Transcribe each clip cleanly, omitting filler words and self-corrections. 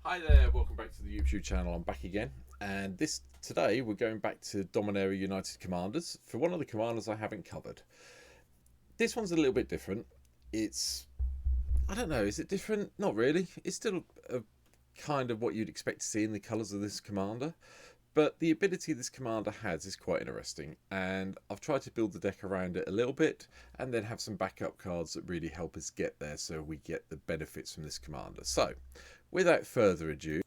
Hi there, welcome back to the YouTube channel. I'm back again, and today we're going back to Dominaria United Commanders for one of the commanders I haven't covered. This one's a little bit different. I don't know, is it different? Not really. It's still a kind of what you'd expect to see in the colours of this commander, but the ability this commander has is quite interesting, and I've tried to build the deck around it a little bit and then have some backup cards that really help us get there so we get the benefits from this commander. So without further ado,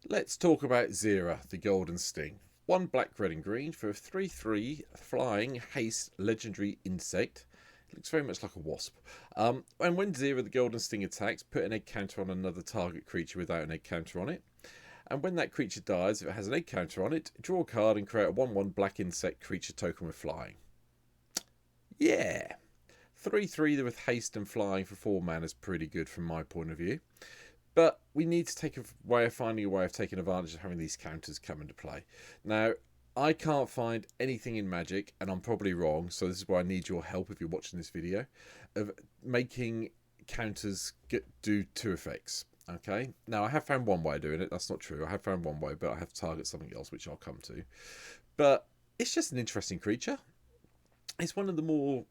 let's talk about Xira, the Golden Sting. 1 black, red and green for a 3/3 flying haste legendary insect. It looks very much like a wasp. And when Xira, the Golden Sting, attacks, put an egg counter on another target creature without an egg counter on it. And when that creature dies, if it has an egg counter on it, draw a card and create a 1/1 black insect creature token with flying. Yeah! 3/3 with haste and flying for 4 mana is pretty good from my point of view. But we need to finding a way of taking advantage of having these counters come into play. Now, I can't find anything in Magic, and I'm probably wrong, so this is why I need your help if you're watching this video, of making counters do 2 effects. Okay, now I have found one way of doing it. That's not true. I have found one way, but I have to target something else, which I'll come to. But it's just an interesting creature. It's one of the more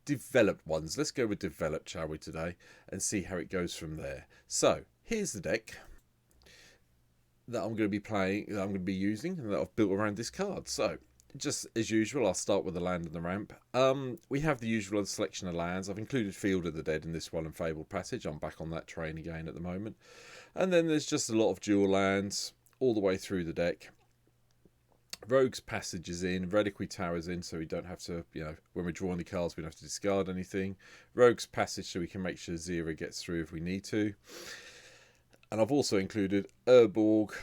developed ones. Let's go with developed, shall we, today, and see how it goes from there. So here's the deck that I'm going to be playing, that I'm going to be using, and that I've built around this card. So just as usual, I'll start with the land and the ramp. We have the usual selection of lands. I've included Field of the Dead in this one and Fabled Passage. I'm back on that train again at the moment. And then there's just a lot of dual lands all the way through the deck. Rogue's Passage is in, Reliquary Tower's in, so we don't have to, when we're drawing the cards, we don't have to discard anything. Rogue's Passage, so we can make sure Xira gets through if we need to. And I've also included Urborg,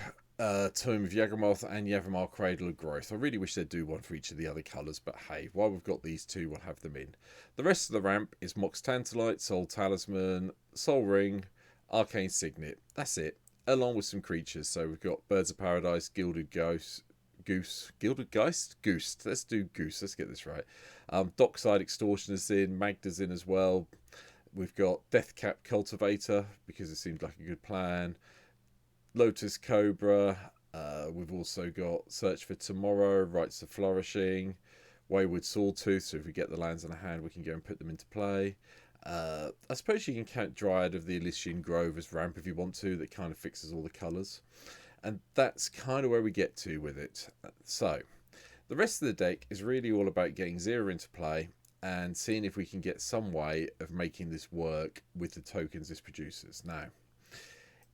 Tomb of Yawgmoth, and Yavimar Cradle of Growth. I really wish they'd do one for each of the other colours, but hey, while we've got these two, we'll have them in. The rest of the ramp is Mox Tantalite, Soul Talisman, Soul Ring, Arcane Signet. That's it, along with some creatures. So we've got Birds of Paradise, Gilded Ghost, Gilded Geist? Goose. Let's do Goose. Let's get this right. Dockside Extortionist in. Magda's in as well. We've got Deathcap Cultivator because it seemed like a good plan. Lotus Cobra. We've also got Search for Tomorrow, Rites of Flourishing, Wayward Sawtooth. So if we get the lands in the hand, we can go and put them into play. I suppose you can count Dryad of the Elysian Grove as ramp if you want to. That kind of fixes all the colours. And that's kind of where we get to with it. So the rest of the deck is really all about getting Xira into play and seeing if we can get some way of making this work with the tokens this produces. Now,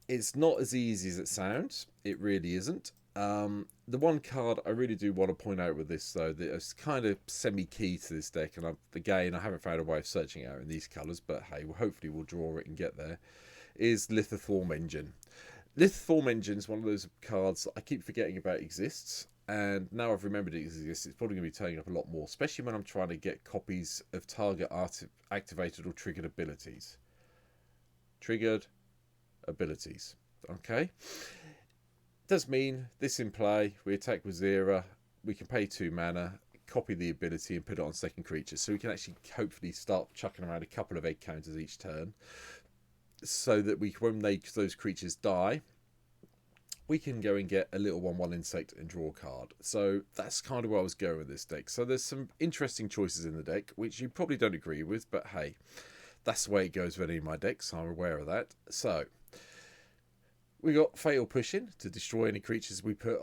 it's not as easy as it sounds. It really isn't. The one card I really do want to point out with this, though, that is kind of semi-key to this deck, and I haven't found a way of searching it out in these colours, but hey, hopefully we'll draw it and get there, is Lithoform Engine. Lithoform Engine is one of those cards that I keep forgetting about exists, and now I've remembered it exists, it's probably going to be turning up a lot more, especially when I'm trying to get copies of target activated or triggered abilities. Triggered abilities. Okay? Does mean this in play, we attack with Xira, we can pay 2 mana, copy the ability and put it on second creature, so we can actually hopefully start chucking around a couple of egg counters each turn. So that when those creatures die, we can go and get a little 1/1 insect and draw a card. So that's kind of where I was going with this deck. So there's some interesting choices in the deck, which you probably don't agree with, but hey, that's the way it goes with any of my decks, so I'm aware of that. So we got Fatal Pushing to destroy any creatures we put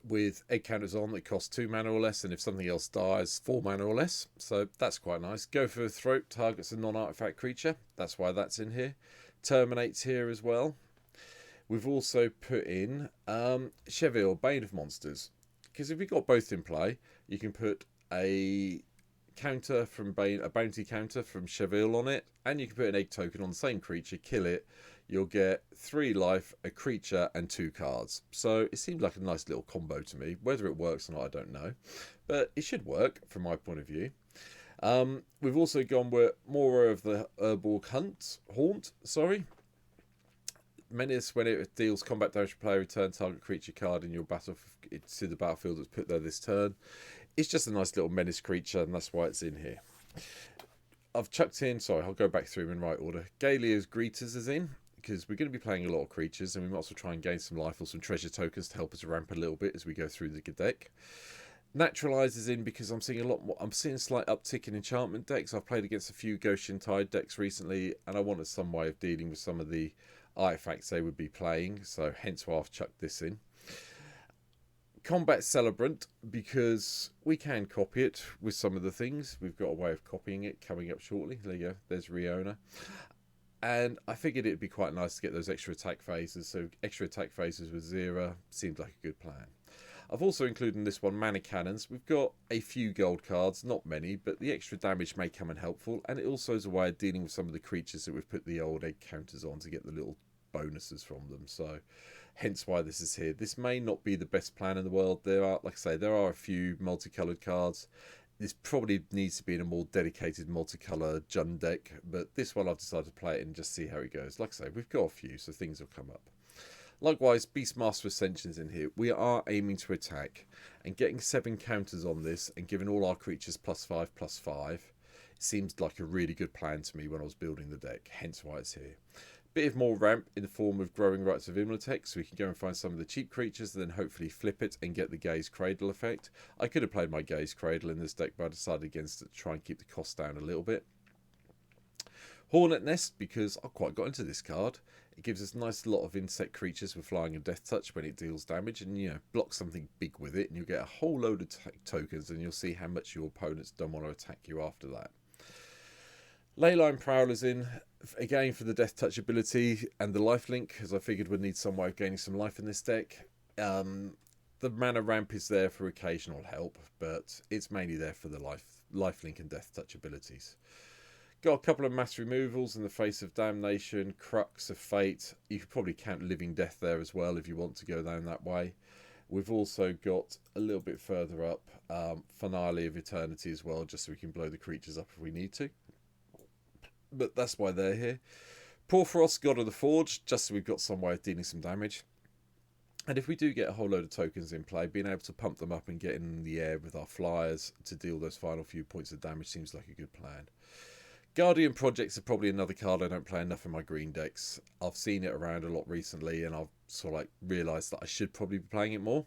with egg counters on that cost 2 mana or less, and if something else dies, 4 mana or less. So that's quite nice. Go for the Throat, targets a non-artifact creature. That's why that's in here. Terminates here as well. We've also put in Cheville, Bane of Monsters, because if you've got both in play, you can put a counter from Bane, a bounty counter from Cheville on it, and you can put an egg token on the same creature, kill it. You'll get 3 life, a creature, and 2 cards. So it seems like a nice little combo to me. Whether it works or not, I don't know. But it should work from my point of view. We've also gone with more of the Urborg Haunt. Menace, when it deals combat damage to player, return target creature card in your to the battlefield that's put there this turn. It's just a nice little menace creature, and that's why it's in here. I've chucked in, sorry, I'll go back through them in right order. Galea's Greeters is in, because we're going to be playing a lot of creatures, and we might as well try and gain some life or some treasure tokens to help us ramp a little bit as we go through the deck. Naturalize is in because I'm seeing a lot more. I'm seeing a slight uptick in enchantment decks. I've played against a few Goshen Tide decks recently, and I wanted some way of dealing with some of the artifacts they would be playing, so hence why I've chucked this in. Combat Celebrant, because we can copy it with some of the things. We've got a way of copying it coming up shortly. There you go. There's Riona. And I figured it'd be quite nice to get those extra attack phases. So extra attack phases with Xira seemed like a good plan. I've also included in this one mana cannons. We've got a few gold cards, not many, but the extra damage may come in helpful. And it also is a way of dealing with some of the creatures that we've put the old egg counters on to get the little bonuses from them. So hence why this is here. This may not be the best plan in the world. There are, like I say, there are a few multicolored cards. This probably needs to be in a more dedicated multicolour Jund deck, but this one I've decided to play it and just see how it goes. Like I say, we've got a few, so things will come up. Likewise, Beastmaster Ascension's in here. We are aiming to attack, and getting 7 counters on this and giving all our creatures +5/+5 seems like a really good plan to me when I was building the deck, hence why it's here. Bit of more ramp in the form of Growing Rights of Imhotep, so we can go and find some of the cheap creatures and then hopefully flip it and get the Gaze Cradle effect. I could have played my Gaze Cradle in this deck, but I decided against it to try and keep the cost down a little bit. Hornet Nest, because I quite got into this card. It gives us a nice lot of insect creatures with flying and death touch when it deals damage, and block something big with it, and you'll get a whole load of tokens, and you'll see how much your opponents don't want to attack you after that. Leyline Prowler's in, again for the death touch ability and the lifelink, as I figured we'd need some way of gaining some life in this deck. The mana ramp is there for occasional help, but it's mainly there for the lifelink and death touch abilities. Got a couple of mass removals in the Face of Damnation, Crux of Fate. You could probably count Living Death there as well if you want to go down that way. We've also got a little bit further up Finale of Eternity as well, just so we can blow the creatures up if we need to. But that's why they're here. Porphyros, God of the Forge, just so we've got some way of dealing some damage. And if we do get a whole load of tokens in play, being able to pump them up and get in the air with our flyers to deal those final few points of damage seems like a good plan. Guardian Projects are probably another card I don't play enough in my green decks. I've seen it around a lot recently, and I've sort of like realised that I should probably be playing it more.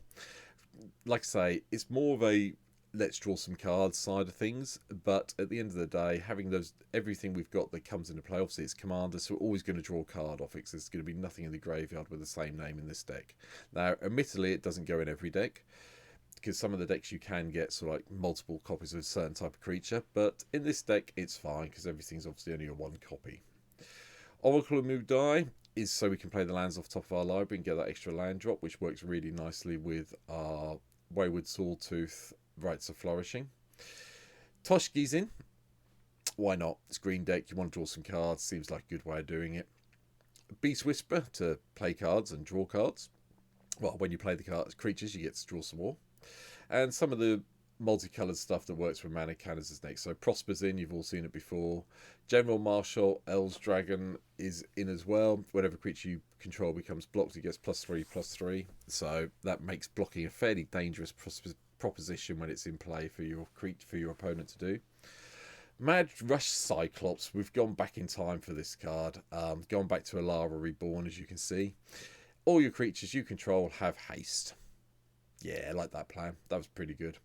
Like I say, it's more of a let's draw some cards side of things, but at the end of the day, having everything we've got that comes into play, obviously it's commander, so we're always going to draw a card off it, because there's going to be nothing in the graveyard with the same name in this deck. Now, admittedly, it doesn't go in every deck, because some of the decks you can get sort of like multiple copies of a certain type of creature, but in this deck it's fine, because everything's obviously only a 1 copy. Oracle of Mudai is so we can play the lands off the top of our library and get that extra land drop, which works really nicely with our Wayward Sawtooth Rights of Flourishing. Toshki's in. Why not? It's green deck. You want to draw some cards. Seems like a good way of doing it. Beast Whisper to play cards and draw cards. Well, when you play the creatures, you get to draw some more. And some of the multicoloured stuff that works with mana cannons is next. So Prosper's in. You've all seen it before. General Marshal Elves Dragon is in as well. Whenever creature you control becomes blocked, it gets +3/+3. So that makes blocking a fairly dangerous proposition when it's in play for your opponent to do. Mad Rush Cyclops, we've gone back in time for this card, gone back to Alara Reborn, as you can see. All your creatures you control have haste. Yeah, I like that plan. That was pretty good.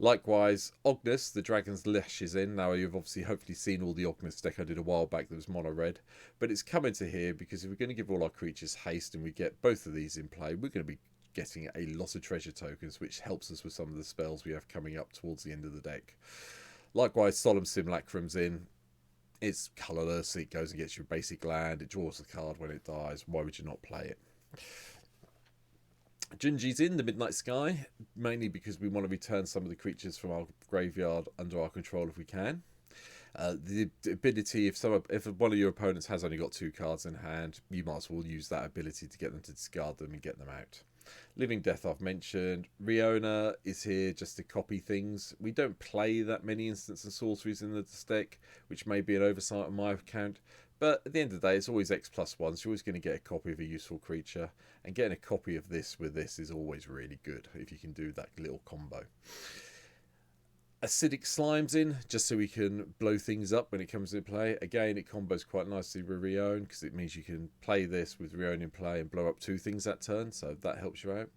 Likewise, Ognus, the Dragon's Lash is in. Now, you've obviously hopefully seen all the Ognus deck I did a while back that was mono red, but it's come into here because if we're going to give all our creatures haste and we get both of these in play, we're going to be getting a lot of treasure tokens, which helps us with some of the spells we have coming up towards the end of the deck. Likewise, Solemn Simulacrum's in. It's colourless, it goes and gets your basic land, it draws a card when it dies. Why would you not play it? Junji's in, the Midnight Sky, mainly because we want to return some of the creatures from our graveyard under our control if we can. The ability, if one of your opponents has only got 2 cards in hand, you might as well use that ability to get them to discard them and get them out. Living Death I've mentioned. Riona is here just to copy things. We don't play that many instants and sorceries in this deck, which may be an oversight on my account. But at the end of the day, it's always X+1, so you're always going to get a copy of a useful creature. And getting a copy of this with this is always really good, if you can do that little combo. acidic slimes in, just so we can blow things up when it comes into play. Again, it combos quite nicely with Rione, because it means you can play this with Rione in play and blow up 2 things that turn, so that helps you out.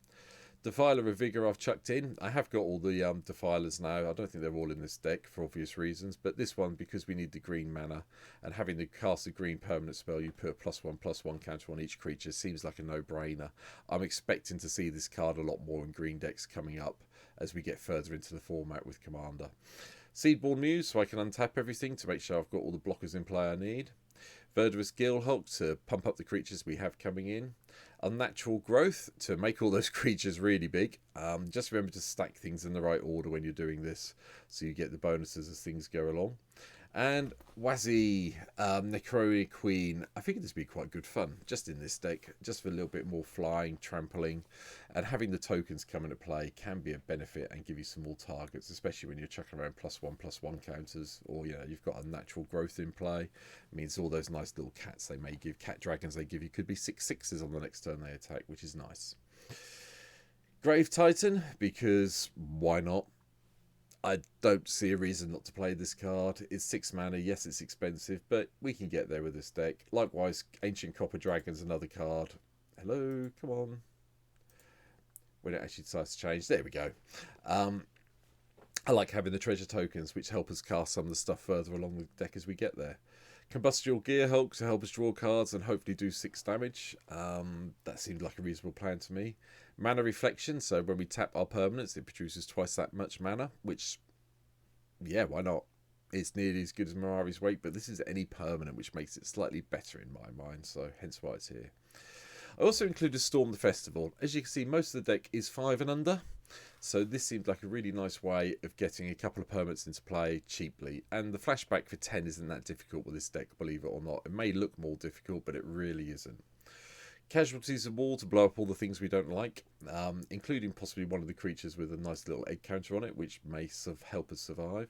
Defiler of Vigor I've chucked in. I have got all the Defilers now. I don't think they're all in this deck for obvious reasons, but this one, because we need the green mana, and having the cast a green permanent spell, you put a +1/+1 counter on each creature, seems like a no-brainer. I'm expecting to see this card a lot more in green decks coming up as we get further into the format with Commander. Seedborn Muse, so I can untap everything to make sure I've got all the blockers in play I need. Verdurous Guildhulk to pump up the creatures we have coming in. Unnatural Growth to make all those creatures really big. Just remember to stack things in the right order when you're doing this, so you get the bonuses as things go along. And Wazzy, Necroria Queen. I think this would be quite good fun, just in this deck, just for a little bit more flying, trampling, and having the tokens come into play can be a benefit and give you some more targets, especially when you're chucking around +1/+1 counters, or you've got Unnatural Growth in play. It means all those nice little cats they may give, cat dragons they give you, could be 6/6s on the next turn they attack, which is nice. Grave Titan, because why not? I don't see a reason not to play this card. It's 6 mana. Yes, it's expensive, but we can get there with this deck. Likewise, Ancient Copper Dragon's another card. Hello, come on. When it actually decides to change. There we go. I like having the treasure tokens, which help us cast some of the stuff further along the deck as we get there. Combustible Gearhulk to help us draw cards and hopefully do 6 damage. That seemed like a reasonable plan to me. Mana Reflection, so when we tap our permanents, it produces twice that much mana, which, yeah, why not? It's nearly as good as Mirari's Wake, but this is any permanent, which makes it slightly better in my mind, so hence why it's here. I also included Storm the Festival. As you can see, most of the deck is 5 and under, so this seemed like a really nice way of getting a couple of permanents into play cheaply. And the flashback for 10 isn't that difficult with this deck, believe it or not. It may look more difficult, but it really isn't. Casualties of War to blow up all the things we don't like, including possibly one of the creatures with a nice little egg counter on it, which may help us survive.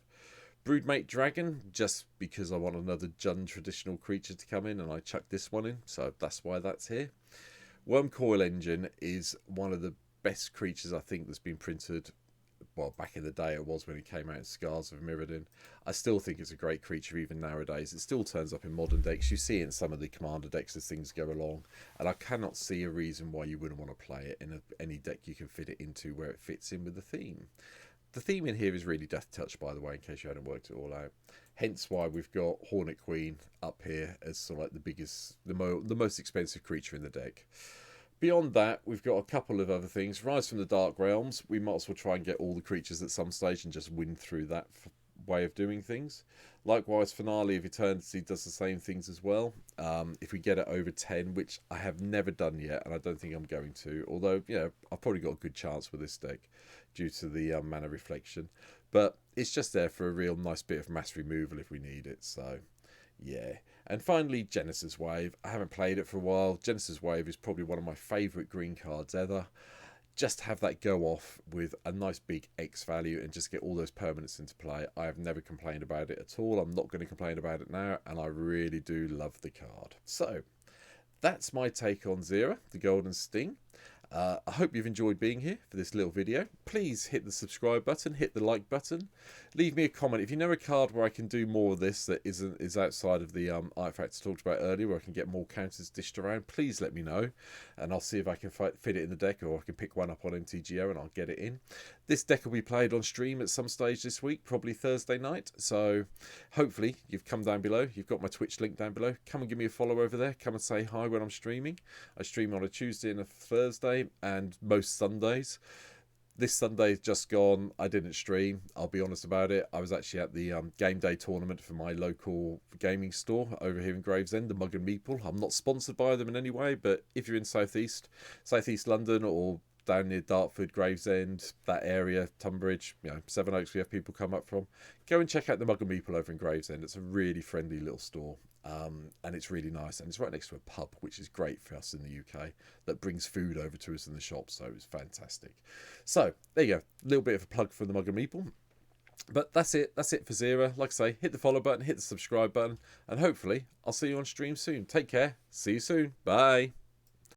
Broodmate Dragon, just because I want another Jund traditional creature to come in, and I chucked this one in, so that's why that's here. Wormcoil Engine is one of the best creatures I think that's been printed. Well, back in the day it was when it came out in Scars of Mirrodin. I still think it's a great creature even nowadays. It still turns up in modern decks. You see it in some of the Commander decks as things go along. And I cannot see a reason why you wouldn't want to play it in any deck you can fit it into where it fits in with the theme. The theme in here is really Death Touch, by the way, in case you hadn't worked it all out. Hence why we've got Hornet Queen up here as sort of like the biggest, the most expensive creature in the deck. Beyond that, we've got a couple of other things. Rise from the Dark Realms. We might as well try and get all the creatures at some stage and just win through that way of doing things. Likewise, Finale of Eternity does the same things as well. If we get it over 10, which I have never done yet, and I don't think I'm going to. Although, I've probably got a good chance with this deck due to the Mana Reflection. But it's just there for a real nice bit of mass removal if we need it. So, yeah. And finally, Genesis Wave. I haven't played it for a while. Genesis Wave is probably one of my favourite green cards ever. Just have that go off with a nice big X value and just get all those permanents into play. I have never complained about it at all. I'm not going to complain about it now, and I really do love the card. So, that's my take on Xira, the Golden Sting. I hope you've enjoyed being here for this little video. Please hit the subscribe button, hit the like button. Leave me a comment. If you know a card where I can do more of this that is outside of the artifacts I talked about earlier, where I can get more counters dished around, please let me know. And I'll see if I can fit it in the deck, or I can pick one up on MTGO and I'll get it in. This deck will be played on stream at some stage this week, probably Thursday night. So hopefully you've come down below. You've got my Twitch link down below. Come and give me a follow over there. Come and say hi when I'm streaming. I stream on a Tuesday and a Thursday, and most Sundays. This Sunday just gone, I didn't stream. I'll be honest about it. I was actually at the game day tournament for my local gaming store over here in Gravesend, the Mug and Meeple. I'm not sponsored by them in any way, but if you're in Southeast London, or down near Dartford, Gravesend, that area, Tunbridge, Sevenoaks, we have people come up from. Go and check out the Mug and Meeple over in Gravesend. It's a really friendly little store. And it's really nice, and it's right next to a pub, which is great for us in the UK, that brings food over to us in the shop, so it's fantastic. So there you go, a little bit of a plug for the Mug and Meeple. But that's it for Xira. Like I say, hit the follow button, hit the subscribe button, and hopefully I'll see you on stream soon. Take care, see you soon, bye.